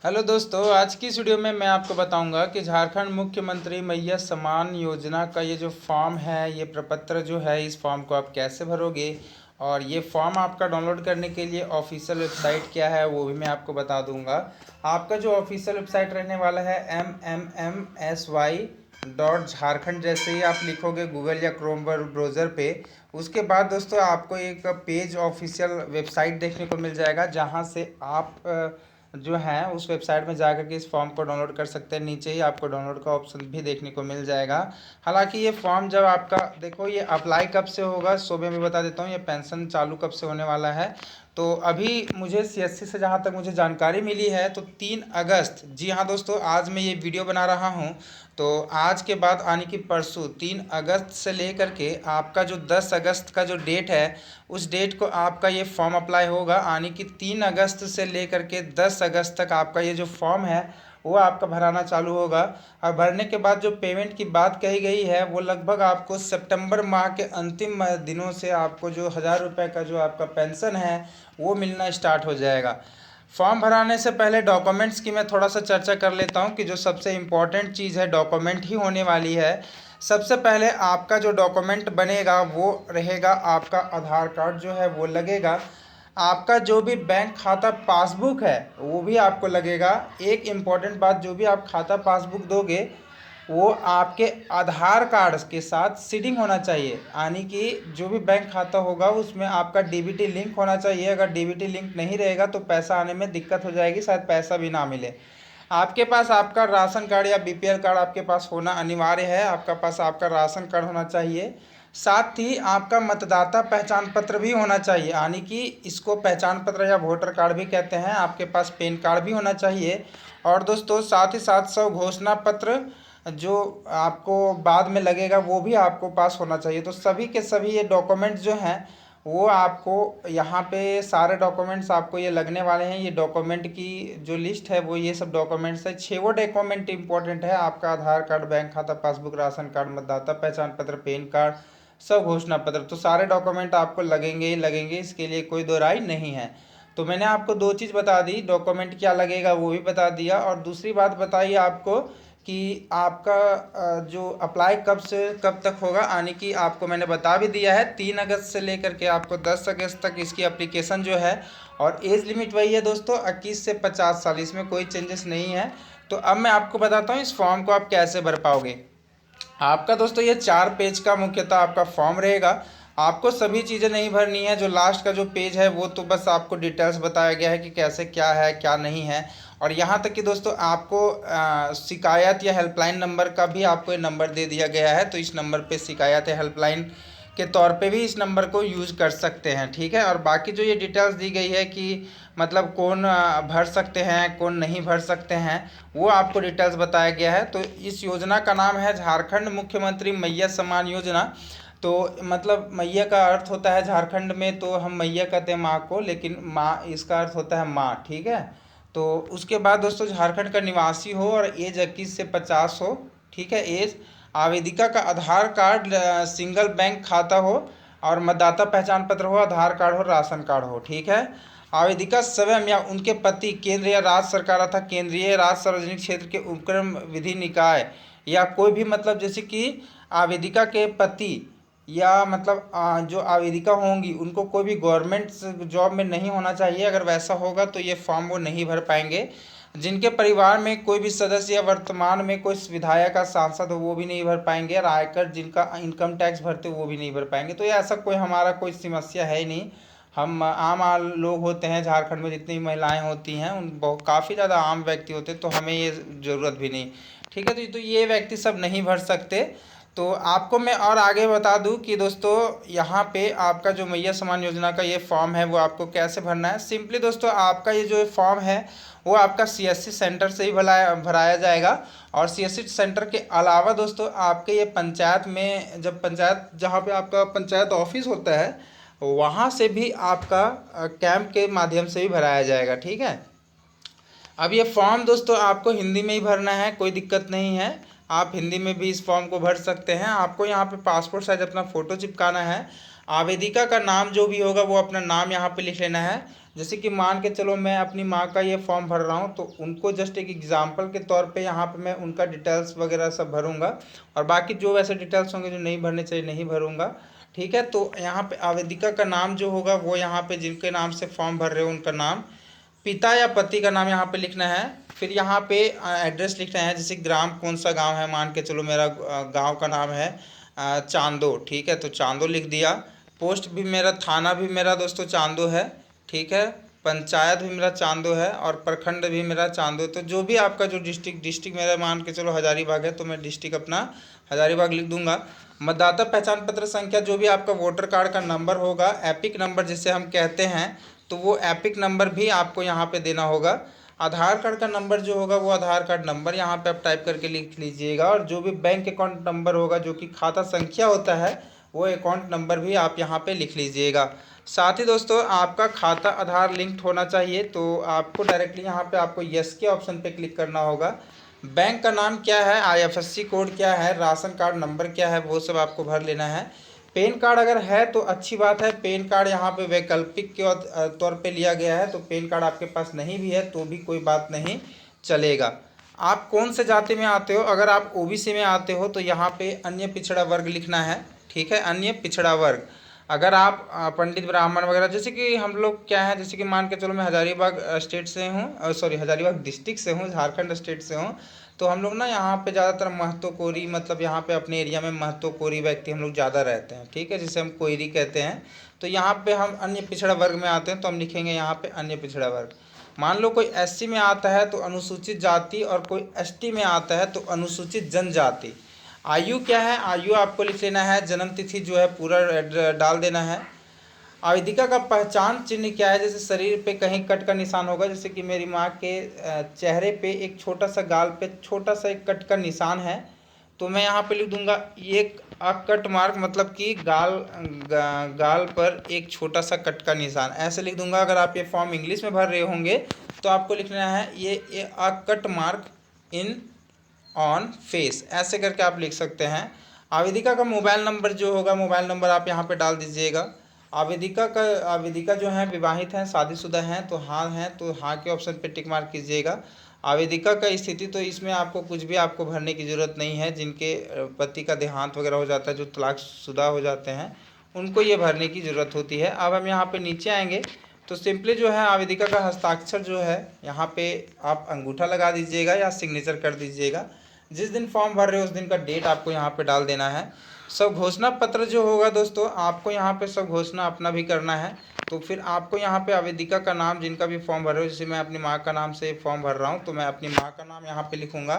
Hello दोस्तों, आज की इस वीडियो में मैं आपको बताऊंगा कि झारखंड मुख्यमंत्री मैया सम्मान योजना का ये जो फॉर्म है, ये प्रपत्र जो है, इस फॉर्म को आप कैसे भरोगे और ये फॉर्म आपका डाउनलोड करने के लिए ऑफिशियल वेबसाइट क्या है वो भी मैं आपको बता दूंगा। आपका जो ऑफिशियल वेबसाइट रहने वाला है MMMSY.झारखंड, जैसे ही आप लिखोगे गूगल या क्रोम ब्राउज़र पे, उसके बाद दोस्तों आपको एक पेज ऑफिशियल वेबसाइट देखने को मिल जाएगा, जहाँ से आप जो है उस वेबसाइट में जा कर के इस फॉर्म को डाउनलोड कर सकते हैं। नीचे ही आपको डाउनलोड का ऑप्शन भी देखने को मिल जाएगा। हालांकि ये फॉर्म जब आपका देखो, ये अप्लाई कब से होगा सो भी मैं बता देता हूँ। ये पेंशन चालू कब से होने वाला है, तो अभी मुझे सीएससी से जहाँ तक मुझे जानकारी मिली है तो 3 अगस्त, जी हाँ दोस्तों, आज मैं ये वीडियो बना रहा हूँ तो आज के बाद आने की परसों 3 अगस्त से लेकर के आपका जो 10 अगस्त का जो डेट है, उस डेट को आपका ये फॉर्म अप्लाई होगा। आने की 3 अगस्त से लेकर के 10 अगस्त तक आपका ये जो फॉर्म है वो आपका भराना चालू होगा। और भरने के बाद जो पेमेंट की बात कही गई है वो लगभग आपको सितंबर माह के अंतिम दिनों से आपको जो 1000 रुपये का जो आपका पेंशन है वो मिलना स्टार्ट हो जाएगा। फॉर्म भराने से पहले डॉक्यूमेंट्स की मैं थोड़ा सा चर्चा कर लेता हूँ कि जो सबसे इम्पॉर्टेंट चीज़ है डॉक्यूमेंट ही होने वाली है। सबसे पहले आपका जो डॉक्यूमेंट बनेगा वो रहेगा, आपका आधार कार्ड जो है वो लगेगा। आपका जो भी बैंक खाता पासबुक है वो भी आपको लगेगा। एक इम्पॉर्टेंट बात, जो भी आप खाता पासबुक दोगे वो आपके आधार कार्ड के साथ सीडिंग होना चाहिए, यानी कि जो भी बैंक खाता होगा उसमें आपका डीबीटी लिंक होना चाहिए। अगर डीबीटी लिंक नहीं रहेगा तो पैसा आने में दिक्कत हो जाएगी, शायद पैसा भी ना मिले। आपके पास आपका राशन कार्ड या बीपीएल कार्ड आपके पास होना अनिवार्य है। आपका पास आपका राशन कार्ड होना चाहिए। साथ ही आपका मतदाता पहचान पत्र भी होना चाहिए, यानी कि इसको पहचान पत्र या वोटर कार्ड भी कहते हैं। आपके पास पैन कार्ड भी होना चाहिए। और दोस्तों साथ ही साथ घोषणा पत्र जो आपको बाद में लगेगा वो भी आपको पास होना चाहिए। तो सभी के सभी ये डॉक्यूमेंट्स जो हैं वो आपको यहाँ पे सारे डॉक्यूमेंट्स आपको ये लगने वाले हैं। ये डॉक्यूमेंट की जो लिस्ट है वो ये सब डॉक्यूमेंट्स है। 6 डॉक्यूमेंट इंपॉर्टेंट है, आपका आधार कार्ड, बैंक खाता पासबुक, राशन कार्ड, मतदाता पहचान पत्र, पैन कार्ड, सब घोषणा पत्र। तो सारे डॉक्यूमेंट आपको लगेंगे ही लगेंगे, इसके लिए कोई दो राय नहीं है। तो मैंने आपको दो चीज़ बता दी, डॉक्यूमेंट क्या लगेगा वो भी बता दिया, और दूसरी बात बताइए आपको कि आपका जो अप्लाई कब से कब तक होगा, यानी कि आपको मैंने बता भी दिया है 3 अगस्त से लेकर के आपको 10 अगस्त तक इसकी एप्लीकेशन जो है। और एज लिमिट वही है दोस्तों, 21 से 50 साल, इसमें कोई चेंजेस नहीं है। तो अब मैं आपको बताता हूँ इस फॉर्म को आप कैसे भर पाओगे। आपका दोस्तों ये 4 पेज का मुख्यतः आपका फॉर्म रहेगा। आपको सभी चीज़ें नहीं भरनी है। जो लास्ट का जो पेज है वो तो बस आपको डिटेल्स बताया गया है कि कैसे क्या है क्या नहीं है। और यहाँ तक कि दोस्तों आपको शिकायत या हेल्पलाइन नंबर का भी आपको ये नंबर दे दिया गया है। तो इस नंबर पे शिकायत या हेल्पलाइन के तौर पे भी इस नंबर को यूज़ कर सकते हैं, ठीक है। और बाकी जो ये डिटेल्स दी गई है कि मतलब कौन भर सकते हैं कौन नहीं भर सकते हैं, वो आपको डिटेल्स बताया गया है। तो इस योजना का नाम है झारखंड मुख्यमंत्री मैया सम्मान योजना। तो मतलब मैया का अर्थ होता है झारखंड में, तो हम मैया कहते हैं माँ को, लेकिन माँ इसका अर्थ होता है माँ, ठीक है। तो उसके बाद दोस्तों झारखंड का निवासी हो और एज 21 से 50 हो, ठीक है एज। आवेदिका का आधार कार्ड सिंगल बैंक खाता हो, और मतदाता पहचान पत्र हो, आधार कार्ड हो, राशन कार्ड हो, ठीक है। आवेदिका स्वयं या उनके पति केंद्र या राज्य सरकार अथवा केंद्रीय राज्य सार्वजनिक क्षेत्र के उपक्रम विधि निकाय या कोई भी, मतलब जैसे कि आवेदिका के पति या मतलब जो आवेदिका होंगी उनको कोई भी गवर्नमेंट जॉब में नहीं होना चाहिए। अगर वैसा होगा तो ये फॉर्म वो नहीं भर पाएंगे। जिनके परिवार में कोई भी सदस्य या वर्तमान में कोई विधायक का सांसद हो वो भी नहीं भर पाएंगे। और आयकर जिनका इनकम टैक्स भरते हो वो भी नहीं भर पाएंगे। तो ये ऐसा कोई हमारा कोई समस्या है ही नहीं। हम आम लोग होते हैं झारखंड में, जितनी महिलाएं होती हैं उन बहुत काफ़ी ज़्यादा आम व्यक्ति होते हैं, तो हमें ये ज़रूरत भी नहीं, ठीक है। तो ये व्यक्ति सब नहीं भर सकते। तो आपको मैं और आगे बता दूं कि दोस्तों यहाँ पे आपका जो मैया सम्मान योजना का ये फॉर्म है वो आपको कैसे भरना है। सिंपली दोस्तों आपका ये जो फॉर्म है वो आपका सीएससी सेंटर से ही भराया जाएगा। और सीएससी सेंटर के अलावा दोस्तों आपके ये पंचायत में, जब पंचायत जहाँ पे आपका पंचायत ऑफिस होता है वहाँ से भी आपका कैंप के माध्यम से भी भराया जाएगा, ठीक है। अब ये फॉर्म दोस्तों आपको हिंदी में ही भरना है, कोई दिक्कत नहीं है। आप हिंदी में भी इस फॉर्म को भर सकते हैं। आपको यहाँ पे पासपोर्ट साइज अपना फ़ोटो चिपकाना है। आवेदिका का नाम जो भी होगा वो अपना नाम यहाँ पे लिख लेना है। जैसे कि मान के चलो मैं अपनी माँ का ये फॉर्म भर रहा हूँ, तो उनको जस्ट एक एग्जाम्पल के तौर पे यहाँ पे मैं उनका डिटेल्स वगैरह सब भरूंगा, और बाकी जो वैसे डिटेल्स होंगे जो नहीं भरने चाहिए नहीं भरूंगा। ठीक है, तो यहाँ पे आवेदिका का नाम जो होगा वो यहाँ पे जिनके नाम से फॉर्म भर रहे हो उनका नाम, पिता या पति का नाम यहाँ पे लिखना है। फिर यहाँ पे एड्रेस लिखना है, जैसे ग्राम कौन सा गांव है, मान के चलो मेरा गांव का नाम है चांदो। ठीक है, तो चांदो लिख दिया। पोस्ट भी मेरा, थाना भी मेरा दोस्तों चांदो है। ठीक है, पंचायत भी मेरा चांदो है, और प्रखंड भी मेरा चांदो। तो जो भी आपका जो डिस्ट्रिक्ट मेरा मान के चलो हजारीबाग है, तो मैं डिस्ट्रिक्ट अपना हजारीबाग लिख दूंगा। मतदाता पहचान पत्र संख्या, जो भी आपका वोटर कार्ड का नंबर होगा, एपिक नंबर जिसे हम कहते हैं, तो वो एपिक नंबर भी आपको यहाँ पे देना होगा। आधार कार्ड का नंबर जो होगा वो आधार कार्ड नंबर यहाँ पे आप टाइप करके लिख लीजिएगा, और जो भी बैंक अकाउंट नंबर होगा जो कि खाता संख्या होता है वो अकाउंट नंबर भी आप यहाँ पे लिख लीजिएगा। साथ ही दोस्तों आपका खाता आधार लिंक्ड होना चाहिए, तो आपको डायरेक्टली यहाँ पे आपको यस के ऑप्शन पे क्लिक करना होगा। बैंक का नाम क्या है, IFSC कोड क्या है, राशन कार्ड नंबर क्या है, वो सब आपको भर लेना है। पैन कार्ड अगर है तो अच्छी बात है, पैन कार्ड यहाँ पे वैकल्पिक के तौर पे लिया गया है, तो पैन कार्ड आपके पास नहीं भी है तो भी कोई बात नहीं, चलेगा। आप कौन से जाति में आते हो, अगर आप OBC में आते हो तो यहाँ पे अन्य पिछड़ा वर्ग लिखना है। ठीक है, अन्य पिछड़ा वर्ग। अगर आप पंडित ब्राह्मण वगैरह, जैसे कि हम लोग क्या है, जैसे कि मान के चलो मैं हजारीबाग स्टेट से हूँ, सॉरी हजारीबाग डिस्ट्रिक्ट से हूँ, झारखंड स्टेट से हूँ, तो हम लोग ना यहाँ पे ज़्यादातर महतो कोरी, मतलब यहाँ पे अपने एरिया में महतो कोरी व्यक्ति हम लोग ज़्यादा रहते हैं। ठीक है, जिसे हम कोयरी कहते हैं। तो यहाँ पे हम अन्य पिछड़ा वर्ग में आते हैं, तो हम लिखेंगे यहाँ पे अन्य पिछड़ा वर्ग। मान लो कोई SC में आता है तो अनुसूचित जाति, और कोई ST में आता है तो अनुसूचित जनजाति। आयु क्या है, आयु आपको लिख लेना है, जन्म तिथि जो है पूरा डाल देना है। आवेदिका का पहचान चिन्ह क्या है, जैसे शरीर पे कहीं कट का निशान होगा, जैसे कि मेरी माँ के चेहरे पे एक छोटा सा गाल पे छोटा सा एक कट का निशान है, तो मैं यहाँ पे लिख दूंगा एक कट मार्क, मतलब कि गाल पर एक छोटा सा कट का निशान, ऐसे लिख दूंगा। अगर आप ये फॉर्म इंग्लिश में भर रहे होंगे तो आपको लिखना है ये cut mark in on face, ऐसे करके आप लिख सकते हैं। आवेदिका का मोबाइल नंबर जो होगा, मोबाइल नंबर आप यहाँ पे डाल दीजिएगा। आवेदिका जो है विवाहित हैं, शादीशुदा हैं, तो हाँ के ऑप्शन पे टिक मार्क कीजिएगा। आवेदिका का स्थिति, तो इसमें आपको कुछ भी आपको भरने की ज़रूरत नहीं है। जिनके पति का देहांत वगैरह हो जाता है, जो तलाकशुदा हो जाते हैं, उनको ये भरने की ज़रूरत होती है। अब हम यहाँ पे नीचे आएंगे तो सिंपली जो है आवेदिका का हस्ताक्षर जो है यहाँ पे आप अंगूठा लगा दीजिएगा या सिग्नेचर कर दीजिएगा। जिस दिन फॉर्म भर रहे हो उस दिन का डेट आपको यहाँ पे डाल देना है। सब घोषणा पत्र जो होगा दोस्तों, आपको यहाँ पे सब घोषणा अपना भी करना है। तो फिर आपको यहाँ पे आवेदिका का नाम, जिनका भी फॉर्म भर रहे हो, जैसे मैं अपनी माँ का नाम से फॉर्म भर रहा हूँ तो मैं अपनी माँ का नाम यहाँ पे लिखूँगा।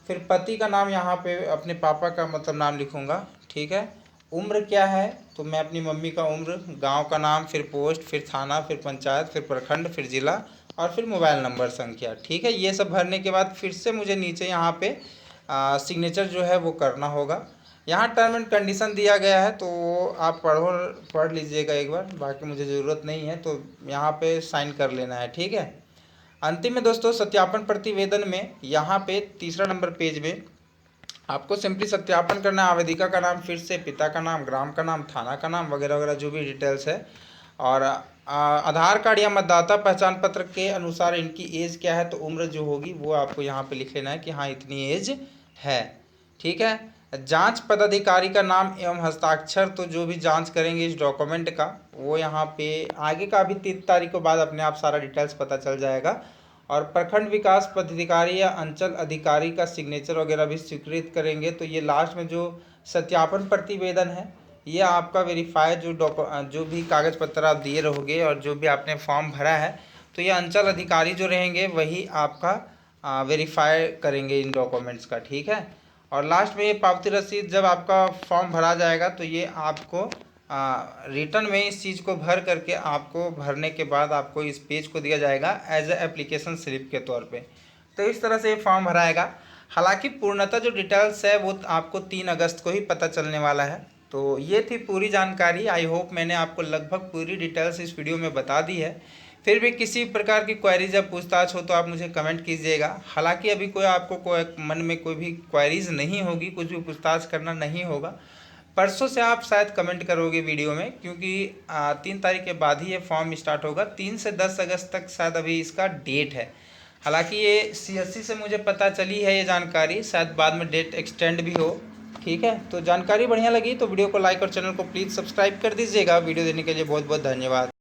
फिर पति का नाम यहाँ पे अपने पापा का मतलब नाम लिखूँगा। ठीक है, उम्र क्या है, तो मैं अपनी मम्मी का उम्र, गांव का नाम, फिर पोस्ट, फिर थाना, फिर पंचायत, फिर प्रखंड, फिर जिला, और फिर मोबाइल नंबर संख्या। ठीक है, ये सब भरने के बाद फिर से मुझे नीचे यहाँ पे सिग्नेचर जो है वो करना होगा। यहाँ टर्म एंड कंडीशन दिया गया है, तो आप पढ़ लीजिएगा एक बार, बाकी मुझे ज़रूरत नहीं है, तो यहाँ पे साइन कर लेना है। ठीक है, अंतिम में दोस्तों सत्यापन प्रतिवेदन में यहाँ पे तीसरा नंबर पेज में आपको सिंपली सत्यापन करना है। आवेदिका का नाम, फिर से पिता का नाम, ग्राम का नाम, थाना का नाम वगैरह वगैरह जो भी डिटेल्स है, और आधार कार्ड या मतदाता पहचान पत्र के अनुसार इनकी एज क्या है, तो उम्र जो होगी वो आपको यहाँ पे लिख लेना है कि हाँ इतनी एज है। ठीक है, जांच पदाधिकारी का नाम एवं हस्ताक्षर, तो जो भी जांच करेंगे इस डॉक्यूमेंट का वो यहाँ पे आगे का अभी 3 तारीख को बाद अपने आप सारा डिटेल्स पता चल जाएगा। और प्रखंड विकास पदाधिकारी या अंचल अधिकारी का सिग्नेचर वगैरह भी स्वीकृत करेंगे। तो ये लास्ट में जो सत्यापन प्रतिवेदन है, ये आपका वेरीफाई जो भी कागज़ पत्र आप दिए रहोगे और जो भी आपने फॉर्म भरा है, तो ये अंचल अधिकारी जो रहेंगे वही आपका वेरीफाई करेंगे इन डॉक्यूमेंट्स का। ठीक है, और लास्ट में ये पावती रसीद जब आपका फॉर्म भरा जाएगा तो ये आपको रिटर्न में इस चीज़ को भर करके आपको भरने के बाद आपको इस पेज को दिया जाएगा एज ए एप्लीकेशन स्लिप के तौर पे। तो इस तरह से ये फॉर्म भराएगा। हालांकि पूर्णतः जो डिटेल्स है वो आपको 3 अगस्त को ही पता चलने वाला है। तो ये थी पूरी जानकारी। आई होप मैंने आपको लगभग पूरी डिटेल्स इस वीडियो में बता दी है। फिर भी किसी प्रकार की क्वेरीज या पूछताछ हो तो आप मुझे कमेंट कीजिएगा। हालांकि अभी कोई आपको मन में कोई भी क्वेरीज नहीं होगी, कुछ भी पूछताछ करना नहीं होगा। परसों से आप शायद कमेंट करोगे वीडियो में, क्योंकि 3 तारीख के बाद ही ये फॉर्म स्टार्ट होगा। 3 से 10 अगस्त तक शायद अभी इसका डेट है। हालांकि ये CSC से मुझे पता चली है ये जानकारी, शायद बाद में डेट एक्सटेंड भी हो। ठीक है, तो जानकारी बढ़िया लगी तो वीडियो को लाइक और चैनल को प्लीज़ सब्सक्राइब कर दीजिएगा। वीडियो देने के लिए बहुत बहुत धन्यवाद।